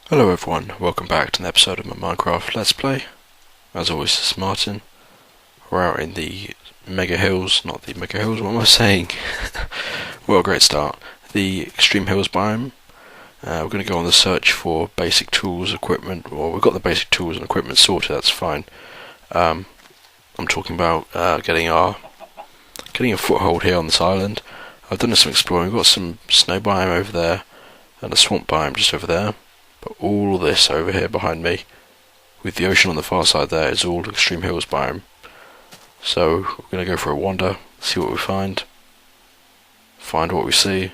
Hello everyone, welcome back to an episode of my Minecraft Let's Play. As always, this is Martin. We're out in the Mega Hills, not the Mega Hills, what am I saying? Well, great start. The Extreme Hills biome. We're going to go on the search for basic tools, equipment. Well, we've got the basic tools and equipment sorted, that's fine. I'm talking about getting a foothold here on this island. I've done some exploring. We've got some snow biome over there and a swamp biome just over there. But all this over here behind me, with the ocean on the far side there, is all Extreme Hills biome. So we're going to go for a wander, see what we find what we see,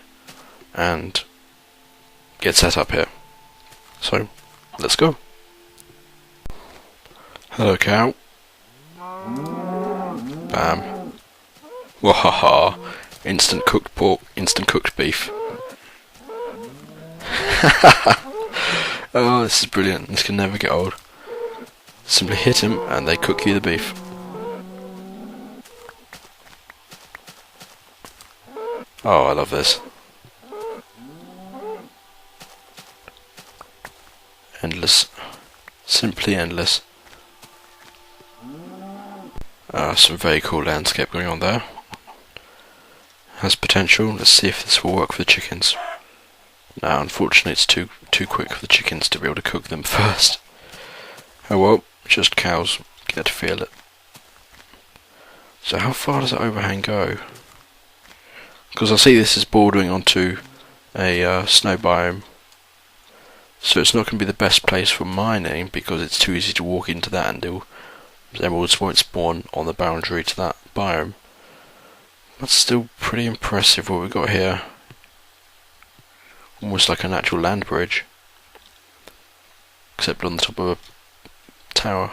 and get set up here. So, let's go. Hello cow. Bam. Wahaha. Instant cooked pork, instant cooked beef. Oh, this is brilliant. This can never get old. Simply hit him and they cook you the beef. Oh, I love this. Endless. Simply endless. Some very cool landscape going on there. Has potential. Let's see if this will work for the chickens. Now, unfortunately, it's too quick for the chickens to be able to cook them first. Oh well, just cows get to feel it. So how far does that overhang go? Because I see this is bordering onto a snow biome, so it's not going to be the best place for mining because it's too easy to walk into that and emeralds won't spawn on the boundary to that biome. That's still pretty impressive what we've got here. Almost like a natural land bridge, except on the top of a tower.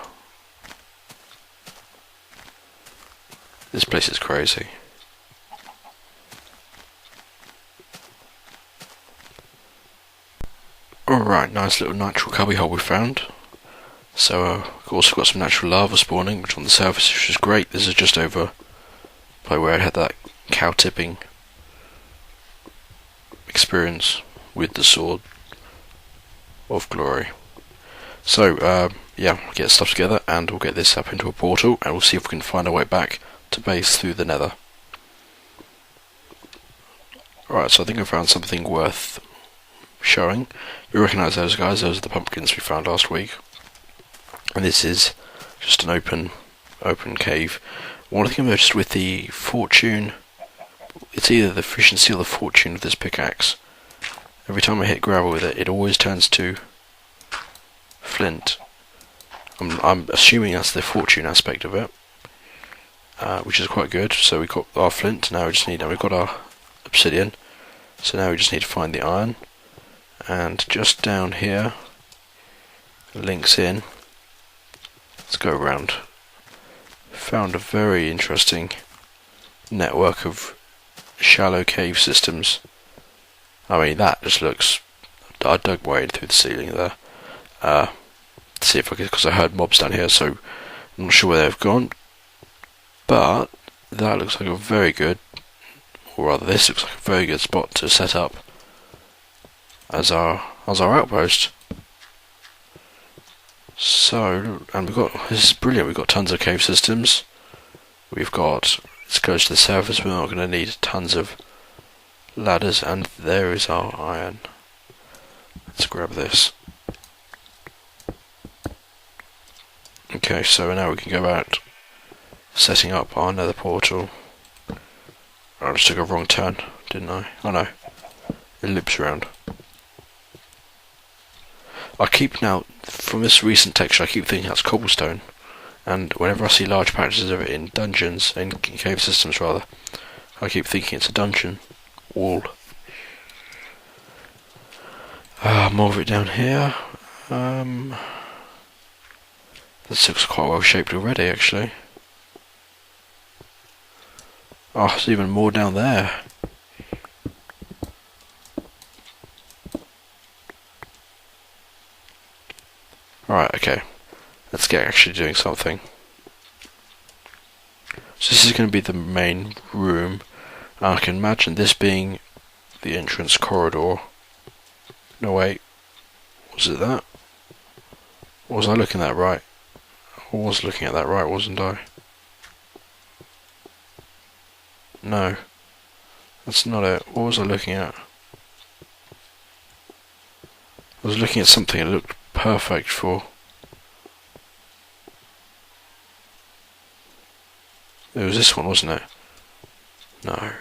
This place is crazy. Alright, nice little natural cubbyhole we found. So we've also got some natural lava spawning, which on the surface which is great. This is just over by where I had that cow tipping experience with the sword of glory. So yeah, we'll get stuff together and we'll get this up into a portal and we'll see if we can find our way back to base through the nether. Alright, so I think I found something worth showing. You recognise those guys, those are the pumpkins we found last week. And this is just an open cave. One thing I've noticed with the fortune, it's either the efficiency or the fortune of this pickaxe. Every time I hit gravel with it, it always turns to flint. I'm assuming that's the fortune aspect of it, which is quite good. So we got our flint. Now we've got our obsidian. So now we just need to find the iron. And just down here, links in. Let's go around. Found a very interesting network of shallow cave systems. I mean, that just looks... I dug my way through the ceiling there. To see if I could... because I heard mobs down here, so I'm not sure where they've gone. But that looks like a very good... or rather, this looks like a very good spot to set up as our outpost. So, and this is brilliant. We've got tons of cave systems. We've got... it's close to the surface. We're not going to need tons of ladders, and there is our iron. Let's grab this. Okay, so now we can go about setting up our nether portal. I just took a wrong turn, didn't I? Oh no, it loops around. I keep now, from this recent texture, I keep thinking that's cobblestone, and whenever I see large patches of it in dungeons, in cave systems rather, I keep thinking it's a dungeon wall. More of it down here. This looks quite well shaped already, actually. Oh, there's even more down there. Right, okay. Let's get actually doing something. So this is going to be the main room. I can imagine this being the entrance corridor. No wait, Was it that? Or was I looking at that right? I was looking at that right, wasn't I? No. That's not it. What was I looking at? I was looking at something that looked perfect for... It was this one, wasn't it? No.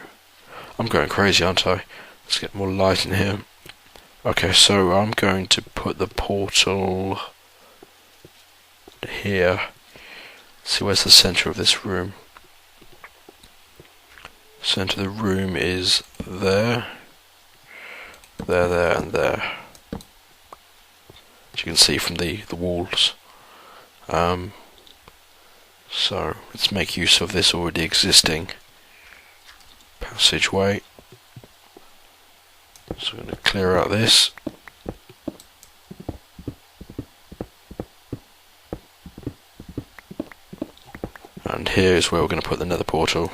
I'm going crazy, aren't I? Let's get more light in here. Okay, so I'm going to put the portal here. See, where's the centre of this room? Centre of the room is there. There, and there. As you can see from the walls. So, let's make use of this already existing passageway. So I'm going to clear out this. And here is where we're going to put the nether portal.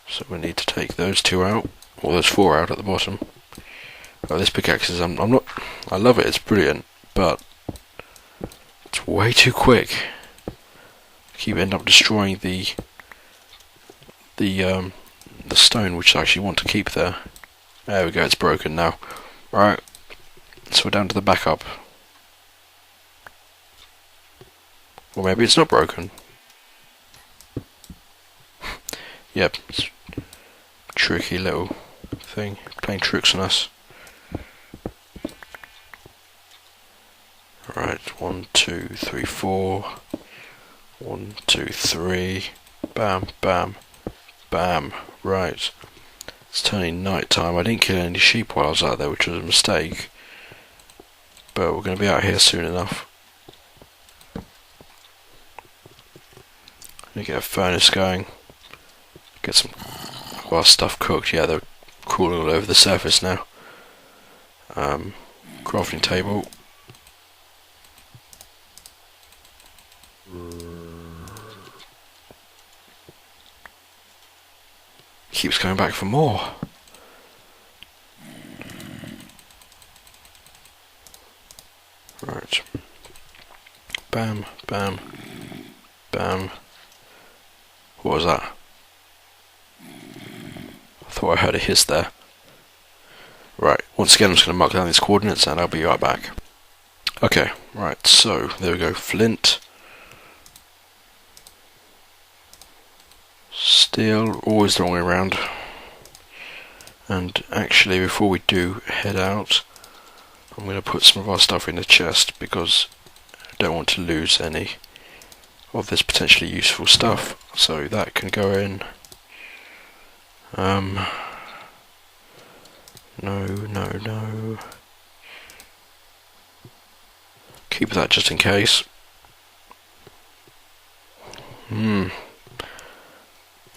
So we need to take those two out, or those four out at the bottom. Oh, this pickaxe is, I love it, it's brilliant, but it's way too quick. I keep end up destroying the stone, which I actually want to keep there. There we go, it's broken now. Right, so we're down to the backup. Or maybe it's not broken. Yep, it's a tricky little thing, playing tricks on us. Right, 1, 2, 3, 4. 1, 2, 3. Bam, bam, bam. Right. It's turning night time. I didn't kill any sheep while I was out there, which was a mistake. But we're going to be out here soon enough. Let me get a furnace going. Get some of our stuff cooked. Yeah, they're crawling all over the surface now. Crafting table. Keeps coming back for more. Right. Bam, bam, bam. What was that? I thought I heard a hiss there. Right, once again I'm just going to mark down these coordinates and I'll be right back. Okay, right, so there we go. Flint. Steel, always the wrong way around. And actually, before we do head out, I'm going to put some of our stuff in the chest because I don't want to lose any of this potentially useful stuff. So that can go in. No. Keep that just in case.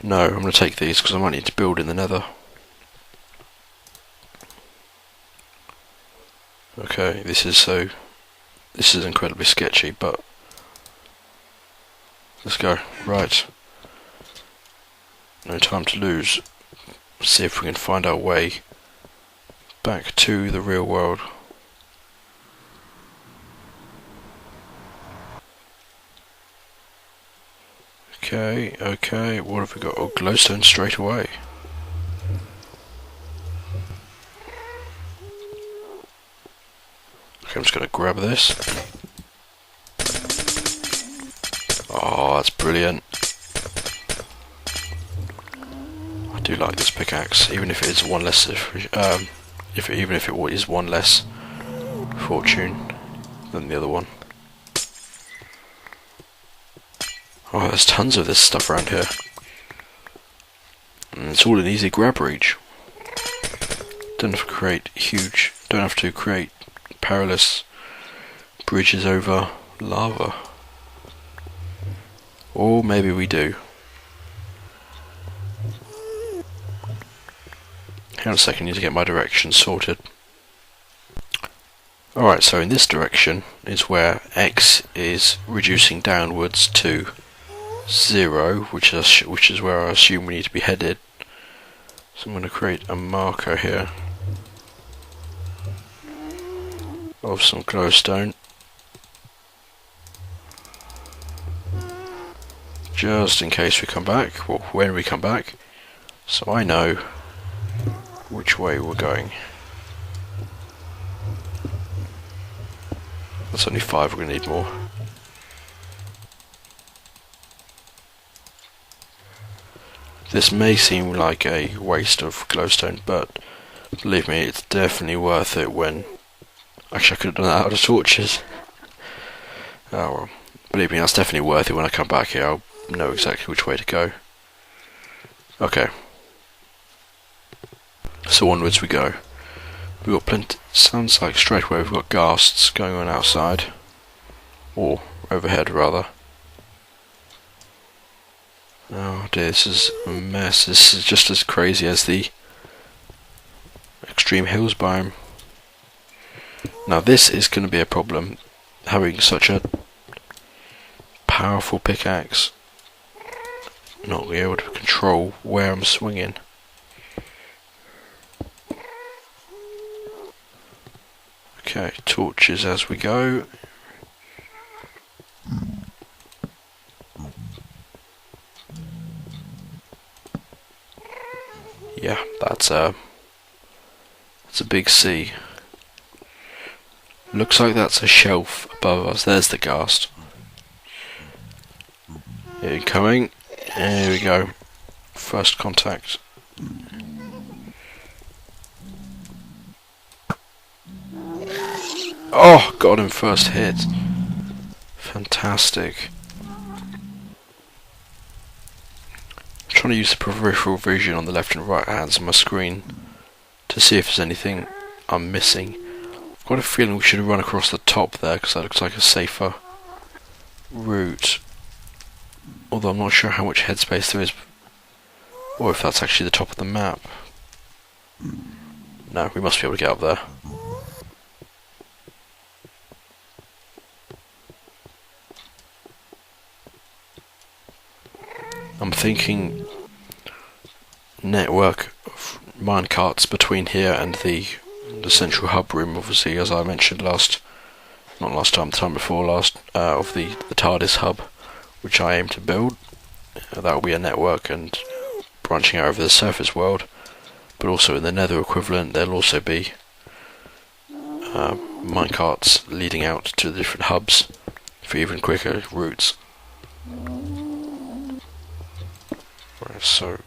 No, I'm going to take these because I might need to build in the nether. Okay, this is incredibly sketchy, but let's go. Right. No time to lose. Let's see if we can find our way back to the real world. Okay, what have we got? Oh, glowstone straight away. Okay, I'm just going to grab this. Oh, that's brilliant. I do like this pickaxe, even if it is one less, even if it is one less fortune than the other one. Oh, there's tons of this stuff around here. And it's all an easy grab reach. Don't have to create perilous bridges over lava. Or maybe we do. Hang on a second, I need to get my directions sorted. Alright, so in this direction is where X is reducing downwards to 0, which is where I assume we need to be headed. So I'm going to create a marker here of some glowstone, just in case we come back, well, when we come back, so I know which way we're going. That's only 5, we're going to need more. This may seem like a waste of glowstone, but believe me, it's definitely worth it when... Actually, I could have done that out of torches. Oh well. Believe me, that's definitely worth it when I come back here. I'll know exactly which way to go. Okay. So onwards we go. We've got plenty... Sounds like straight away we've got ghasts going on outside. Or overhead, rather. Oh dear, this is a mess. This is just as crazy as the Extreme Hills biome. Now this is going to be a problem, having such a powerful pickaxe, not be able to control where I'm swinging. Okay, torches as we go. Yeah, that's a big sea. Looks like that's a shelf above us. There's the ghast. Incoming. There we go. First contact. Oh, got him first hit. Fantastic. I'm trying to use the peripheral vision on the left and right hands of my screen to see if there's anything I'm missing. I've got a feeling we should run across the top there because that looks like a safer route. Although I'm not sure how much headspace there is, or if that's actually the top of the map. No, we must be able to get up there. I'm thinking network of minecarts between here and the central hub room, obviously, as I mentioned the time before last, of the TARDIS hub, which I aim to build. That will be a network and branching out over the surface world, but also in the nether equivalent there'll also be minecarts leading out to the different hubs for even quicker routes. Right, so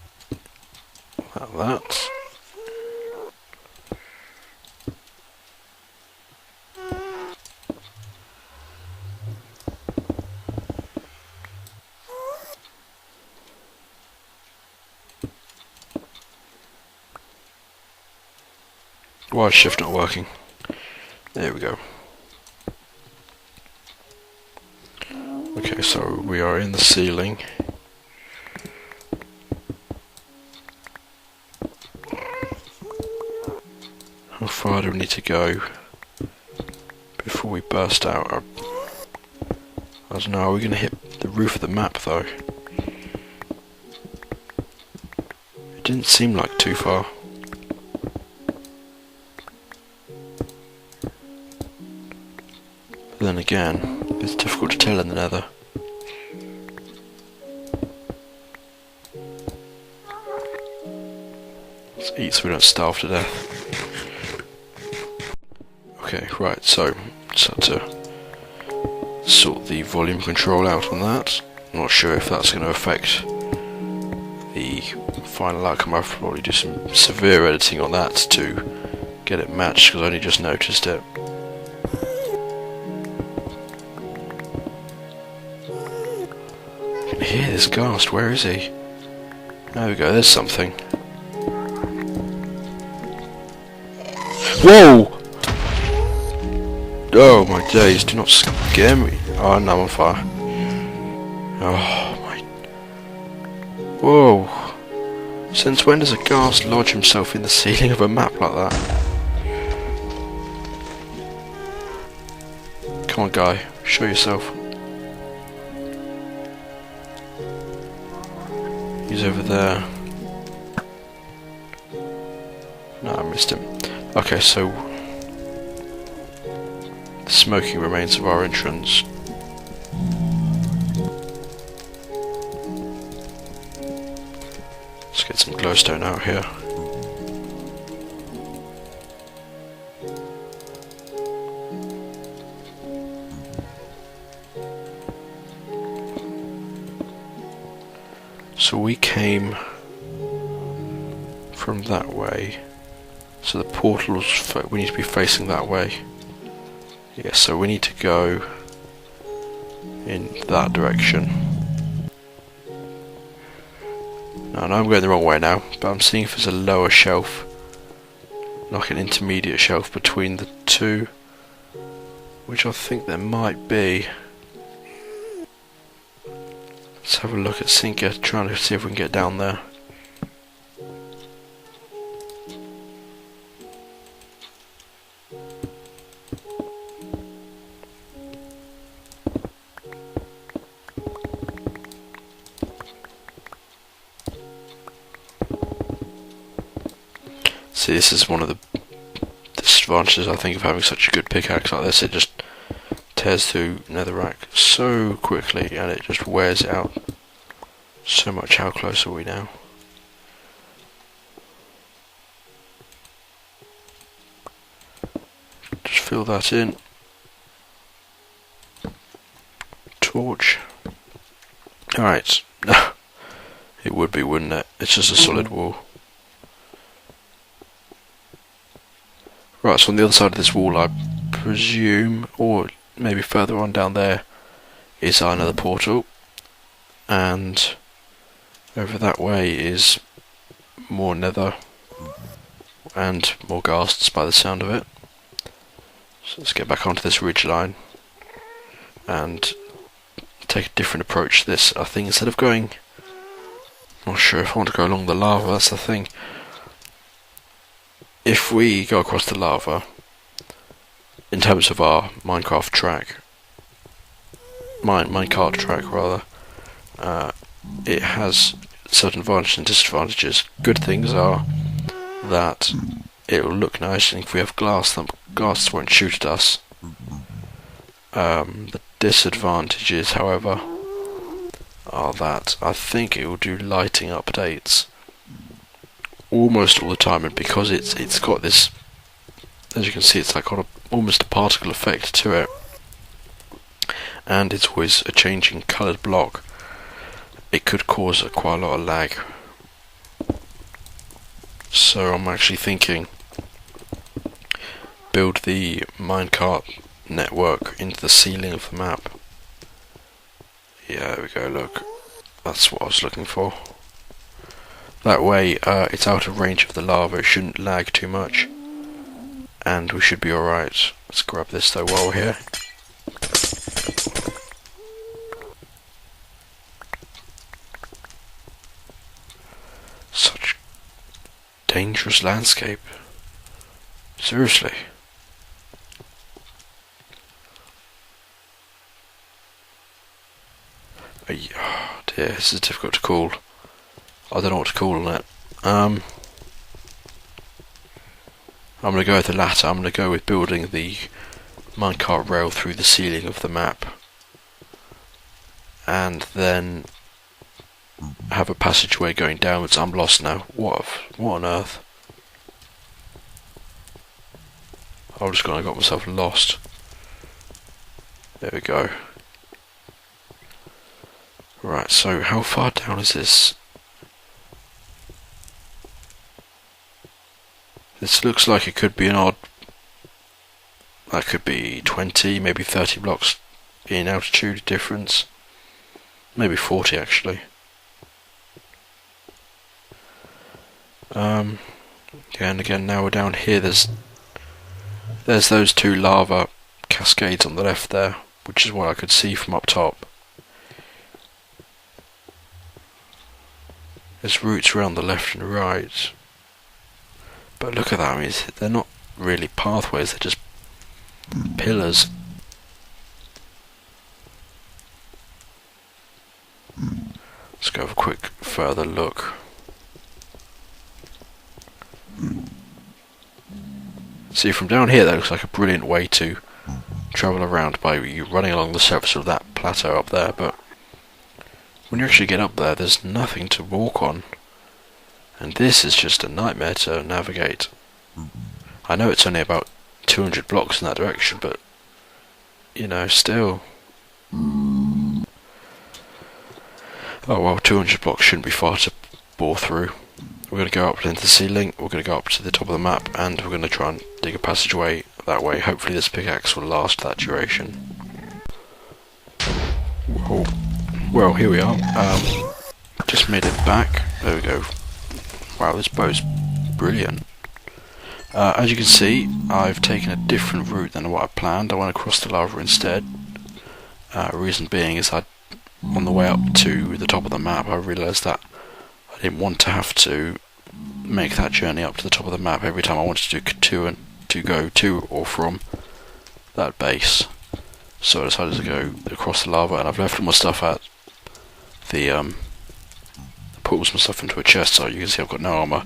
that. Why is shift not working? There we go. Okay, so we are in the ceiling. How far do we need to go before we burst out? I don't know, are we going to hit the roof of the map though? It didn't seem like too far. But then again, it's difficult to tell in the nether. Let's eat so we don't starve to death. Okay, right, so just have to sort the volume control out on that. I'm not sure if that's going to affect the final outcome. I'll probably do some severe editing on that to get it matched, because I only just noticed it. I can hear this ghast, where is he? There we go, there's something. Whoa! Oh my days, do not scare me. Oh no, I'm on fire. Oh my... Whoa. Since when does a ghast lodge himself in the ceiling of a map like that? Come on guy, show yourself. He's over there. No, I missed him. Okay, so the smoking remains of our entrance. Let's get some glowstone out here. So we came from that way. So the portal's we need to be facing that way. Yeah, so we need to go in that direction. Now, I know I'm going the wrong way now, but I'm seeing if there's a lower shelf, like an intermediate shelf between the two, which I think there might be. Let's have a look at Sinker, trying to see if we can get down there. See, this is one of the disadvantages, I think, of having such a good pickaxe like this. It just tears through netherrack so quickly and it just wears it out so much. How close are we now? Just fill that in. Torch. Alright. It would be, wouldn't it? It's just a solid wall. Right, so on the other side of this wall, I presume, or maybe further on down there, is our nether portal. And over that way is more nether and more ghasts by the sound of it. So let's get back onto this ridge line and take a different approach to this. I think instead of going, I'm not sure if I want to go along the lava, that's the thing. If we go across the lava, in terms of our MineCraft track, minecart track rather, it has certain advantages and disadvantages. Good things are that it will look nice, and if we have glass, the glass won't shoot at us. The disadvantages, however, are that I think it will do lighting updates almost all the time, and because it's got this, as you can see, it's like got almost a particle effect to it, and it's always a changing coloured block. It could cause quite a lot of lag. So I'm actually thinking build the minecart network into the ceiling of the map. Yeah, there we go, look. That's what I was looking for. That way it's out of range of the lava, it shouldn't lag too much. And we should be alright. Let's grab this though while we're here. Such dangerous landscape. Seriously. Oh dear, this is difficult to call. I don't know what to call on it. I'm going to go with the latter. I'm going to go with building the minecart rail through the ceiling of the map, and then have a passageway going downwards. I'm lost now. What on earth? I've just got myself lost. There we go. Right, so how far down is this? This looks like it could be an odd, that could be 20, maybe 30 blocks in altitude difference. Maybe 40 actually. And again, now we're down here, there's those two lava cascades on the left there, which is what I could see from up top. There's roots around the left and right. But look at that, I mean, they're not really pathways, they're just pillars. Let's go have a quick further look. See, from down here that looks like a brilliant way to travel around by you running along the surface of that plateau up there, but when you actually get up there, there's nothing to walk on, and this is just a nightmare to navigate. I know it's only about 200 blocks in that direction, but you know, still. Oh well, 200 blocks shouldn't be far to bore through. We're going to go up into the ceiling, we're going to go up to the top of the map, and we're going to try and dig a passageway that way. Hopefully this pickaxe will last that duration. Whoa. Well, here we are. Just made it back. There we go. Wow, this bow's brilliant. As you can see, I've taken a different route than what I planned. I went across the lava instead. Reason being is on the way up to the top of the map, I realised that I didn't want to have to make that journey up to the top of the map every time I wanted to go to or from that base. So I decided to go across the lava, and I've left all my stuff at the put all my stuff into a chest, so you can see I've got no armour.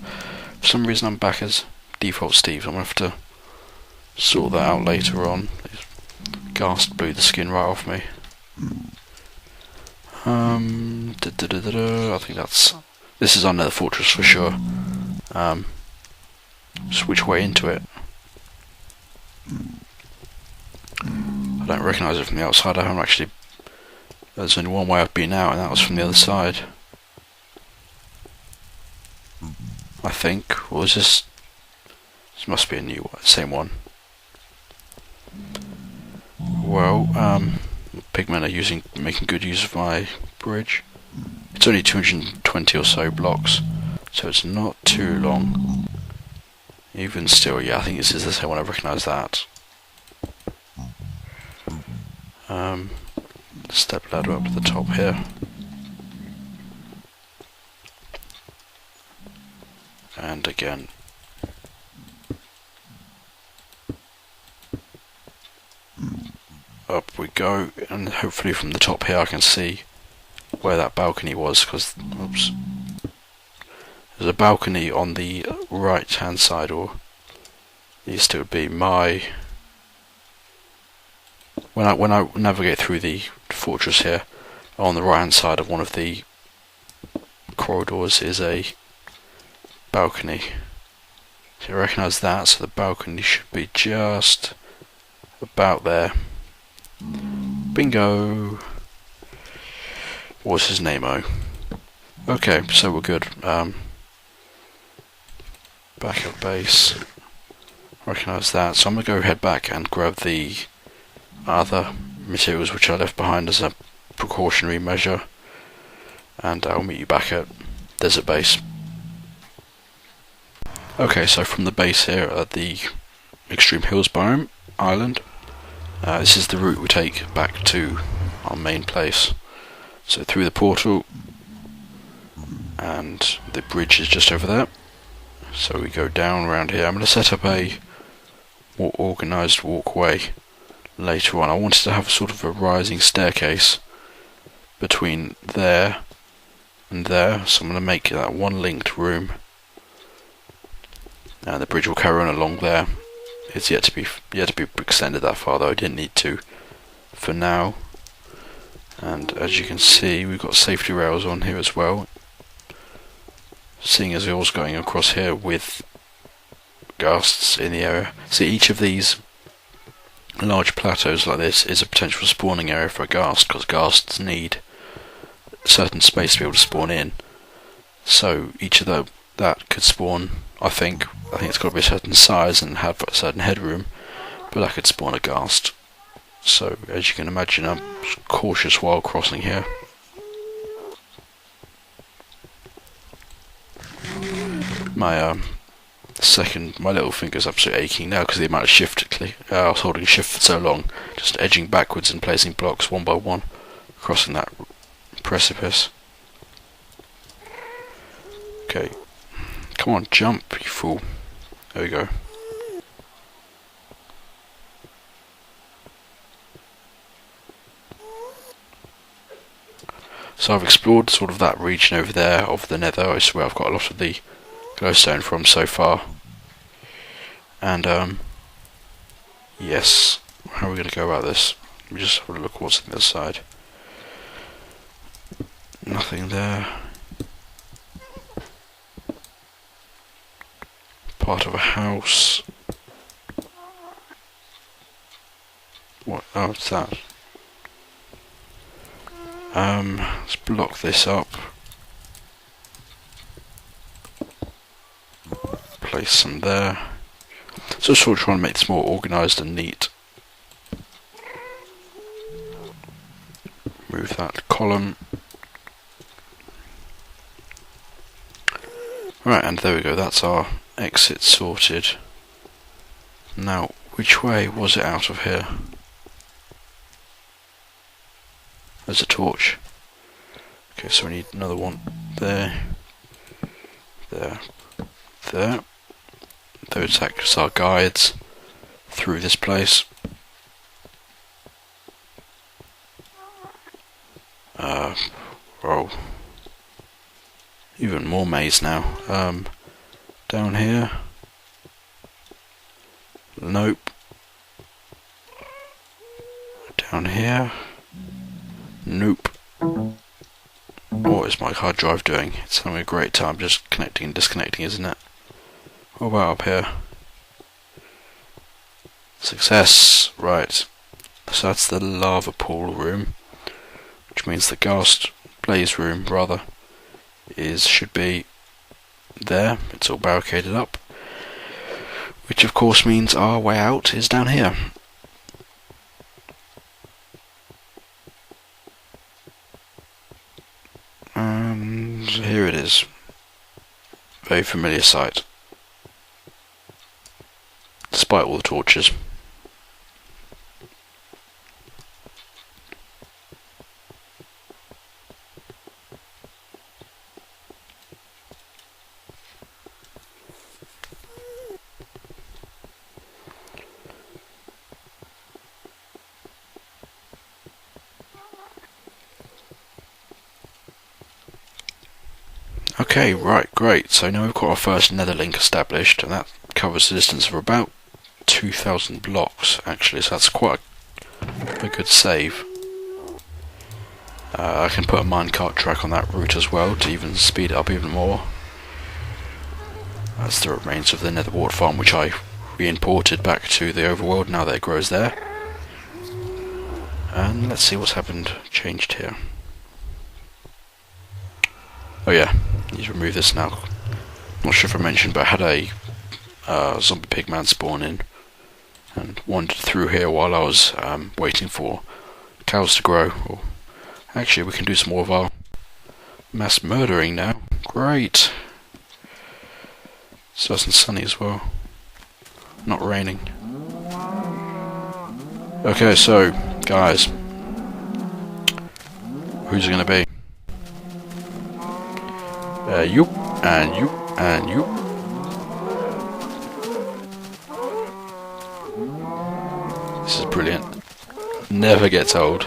For some reason I'm back as default Steve, so I'm going to have to sort that out later on. Ghast blew the skin right off me. I think this is our nether fortress for sure. Just which way into it? I don't recognise it from the outside. I haven't actually. There's only one way I've been out, and that was from the other side. I think. Or is this? This must be a new one, same one. Well, pigmen are making good use of my bridge. It's only 220 or so blocks, so it's not too long. Even still, yeah, I think this is the same one. I recognise that. Step ladder up to the top here. And again. Up we go, and hopefully from the top here I can see where that balcony was, because oops, there's a balcony on the right hand side, or used to be my when I navigate through the fortress here, on the right hand side of one of the corridors is a balcony. So I recognise that, so the balcony should be just about there. Bingo! What's his name-o? Okay, so we're good. Back at base. Recognise that, so I'm going to go head back and grab the other materials which I left behind as a precautionary measure, and I'll meet you back at Desert Base. Okay, so from the base here at the Extreme Hills biome island, this is the route we take back to our main place. So through the portal, and the bridge is just over there. So we go down around here. I'm going to set up a more organised walkway later on. I wanted to have sort of a rising staircase between there and there, so I'm going to make that one linked room. And the bridge will carry on along there. It's yet to be extended that far, though I didn't need to for now. And as you can see, we've got safety rails on here as well. Seeing as we're also going across here with ghasts in the area. See, each of these large plateaus like this is a potential spawning area for a ghast, because ghasts need certain space to be able to spawn in. So each of that could spawn, I think it's got to be a certain size and have a certain headroom, but that could spawn a ghast. So as you can imagine, I'm cautious while crossing here. My little finger's absolutely aching now because of the amount of shift I was holding shift for so long, just edging backwards and placing blocks one by one, crossing that precipice. Okay, come on, jump, you fool. There we go. So I've explored sort of that region over there of the nether. It's where I've got a lot of the glowstone from so far. And Yes. How are we going to go about this? Let me just have a look what's on the other side. Nothing there. Part of a house. What? Oh, what's that? Let's block this up. Place some there. So sort of trying to make this more organised and neat. Move that column. Right, and there we go, that's our exit sorted. Now, which way was it out of here? There's a torch. Okay, so we need another one there. There. There. Those act as our guides through this place. Oh. Even more maze now. Down here. Nope. Down here. Nope. What is my hard drive doing? It's having a great time just connecting and disconnecting, isn't it? What about up here? Success. Right. So that's the lava pool room, which means the ghast blaze room, rather, should be there. It's all barricaded up, which of course means our way out is down here. And here it is. Very familiar sight, despite all the torches. Okay, right, great. So now we've got our first nether link established, and that covers a distance of about 2,000 blocks, actually, so that's quite a good save. I can put a minecart track on that route as well to even speed it up even more. That's the remains of the nether wart farm, which I re-imported back to the overworld now that it grows there. And let's see what's happened, changed here. Oh yeah, need to remove this now. Not sure if I mentioned, but I had a zombie pigman spawn in and wandered through here while I was waiting for cows to grow. Or, actually, we can do some more of our mass murdering now. Great. It's nice and sunny as well. Not raining. Okay, so guys, who's it gonna be? You, and you, and you. This is brilliant. Never gets old.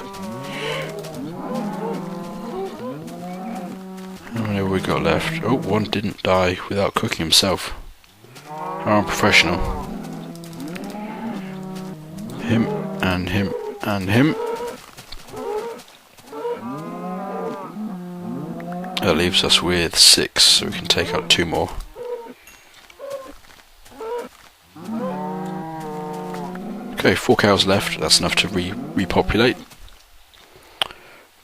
How many have we got left? Oh, one didn't die without cooking himself. How unprofessional. Him, and him, and him. That leaves us with 6, so we can take out 2 more. Okay, 4 cows left. That's enough to repopulate.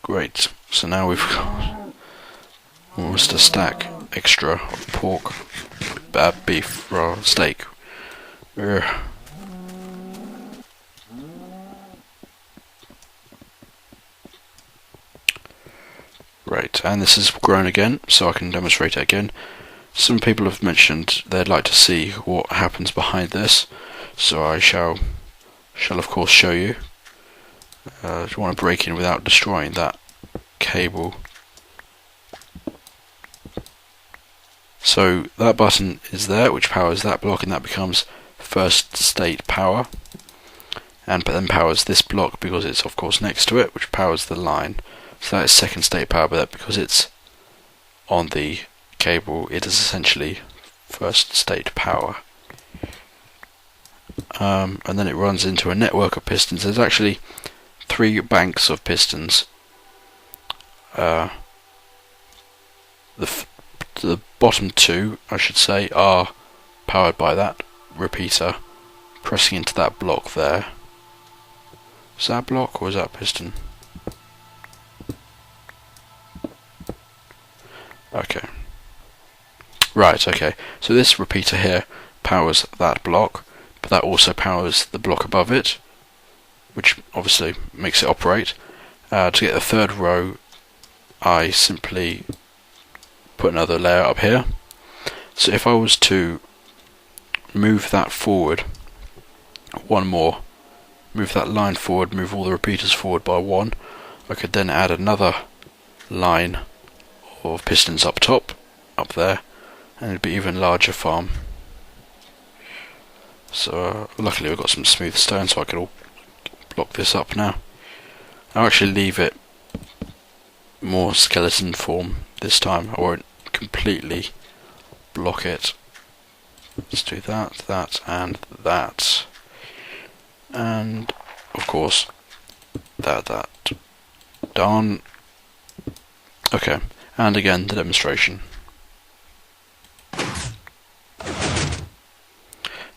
Great. So now we've got almost a stack extra of pork, beef, or steak. Right, and this has grown again, so I can demonstrate it again. Some people have mentioned they'd like to see what happens behind this, so I shall of course show you. Do you want to break in without destroying that cable? So that button is there, which powers that block, and that becomes first state power, and then powers this block because it's of course next to it, which powers the line. So that is second state power, but because it's on the cable, it is essentially first state power. and then it runs into a network of pistons. There's actually 3 banks of pistons. The bottom 2, I should say, are powered by that repeater pressing into that block there. Is that block or is that piston? Okay. Right, okay. So this repeater here powers that block, but that also powers the block above it, which obviously makes it operate. To get the 3rd row, I simply put another layer up here. So if I was to move that forward one more, move that line forward, move all the repeaters forward by 1, I could then add another line of pistons up top, up there, and it'd be even larger farm. So luckily we've got some smooth stone, so I could all block this up now. I'll actually leave it more skeleton form this time. I won't completely block it. Let's do that, that, and that. And of course that. Done. Okay, and again the demonstration.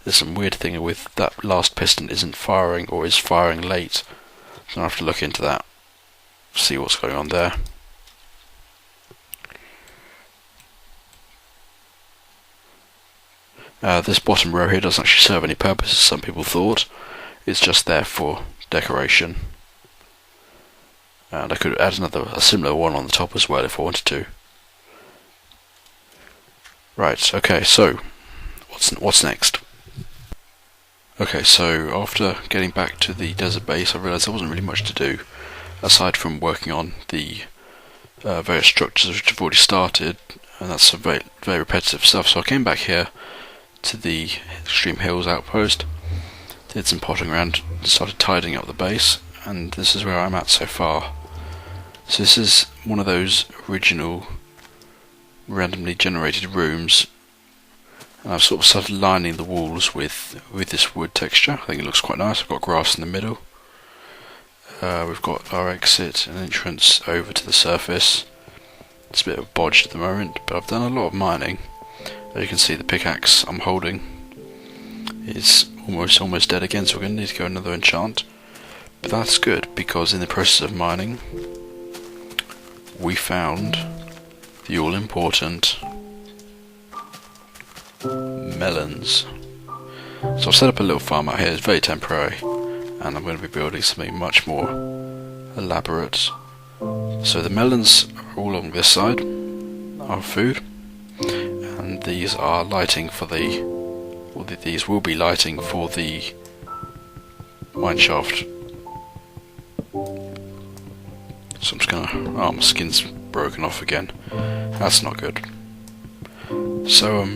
There's some weird thing with that last piston isn't firing, or is firing late. So I'll have to look into that, see what's going on there. This bottom row here doesn't actually serve any purpose, as some people thought. It's just there for decoration. And I could add a similar one on the top as well if I wanted to. Right, okay, so what's next? Okay, so after getting back to the desert base, I realised there wasn't really much to do aside from working on the various structures which I've already started, and that's some very, very repetitive stuff. So I came back here to the Extreme Hills outpost, did some potting around, started tidying up the base, and this is where I'm at so far. So this is one of those original randomly generated rooms, and I've sort of started lining the walls with this wood texture. I think it looks quite nice. I've got grass in the middle. We've got our exit and entrance over to the surface. It's a bit of a bodge at the moment, but I've done a lot of mining. As you can see, the pickaxe I'm holding is almost dead again, so we're going to need to go another enchant. But that's good, because in the process of mining, we found the all-important melons. So I've set up a little farm out here. It's very temporary, and I'm going to be building something much more elaborate. So the melons are all along this side, our food, and these are lighting for these will be lighting for the mineshaft. So I'm just gonna, my skin's broken off again. That's not good. So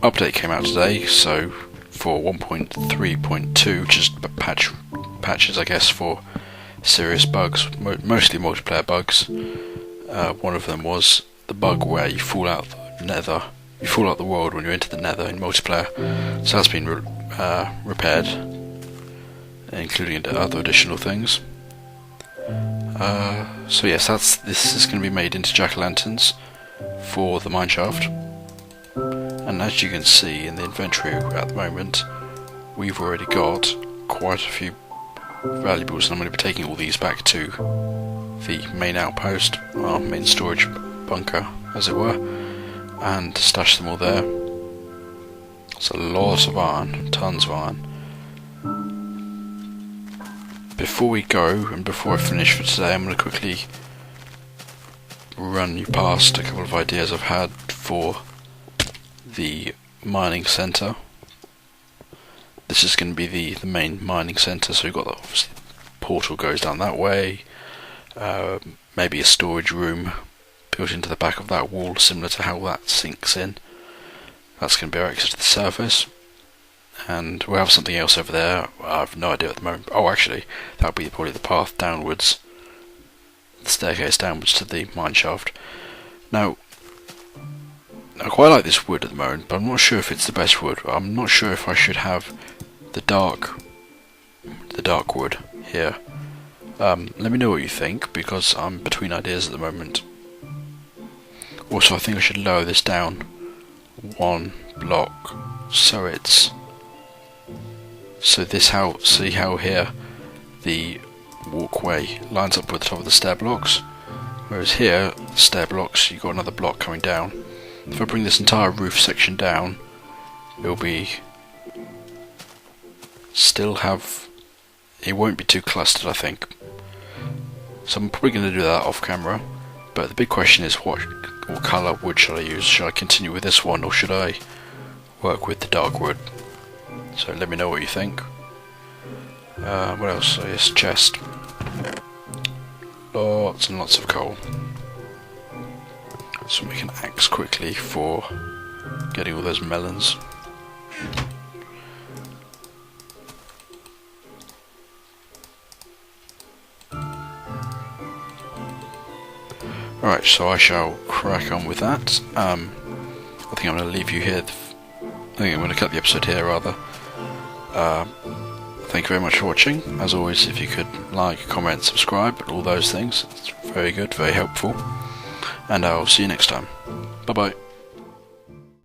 update came out today. So for 1.3.2, which is patches, I guess, for serious bugs, mostly multiplayer bugs. One of them was the bug where you fall out the nether. You fall out the world when you enter the nether in multiplayer. So that's been repaired, including other additional things. So yes, this is going to be made into jack-o'-lanterns for the mineshaft. And as you can see in the inventory at the moment, we've already got quite a few valuables, and I'm going to be taking all these back to the main outpost, our main storage bunker, as it were, and stash them all there. It's a lot of iron, tons of iron. Before we go, and before I finish for today, I'm going to quickly run you past a couple of ideas I've had for the mining centre. This is going to be the main mining centre, so we've got obviously the portal goes down that way, maybe a storage room built into the back of that wall, similar to how that sinks in. That's going to be our exit to the surface, and we'll have something else over there. I have no idea at the moment. Oh, actually, that would be probably the path downwards, the staircase downwards to the mineshaft. Now, I quite like this wood at the moment, but I'm not sure if it's the best wood. I'm not sure if I should have the dark wood here. Let me know what you think, because I'm between ideas at the moment. Also, I think I should lower this down one block, so see how here the walkway lines up with the top of the stair blocks, whereas here, the stair blocks, you've got another block coming down. If I bring this entire roof section down, it'll be it won't be too clustered, I think. So I'm probably going to do that off camera, but the big question is what colour wood shall I use? Should I continue with this one, or should I work with the dark wood? So let me know what you think. What else? Oh yes, chest. Lots and lots of coal. So we can axe quickly for getting all those melons. Alright, so I shall crack on with that. I think I'm going to leave you here. I think I'm going to cut the episode here, rather. Thank you very much for watching. As always, if you could like, comment, subscribe, all those things, it's very good, very helpful. And I'll see you next time. Bye bye.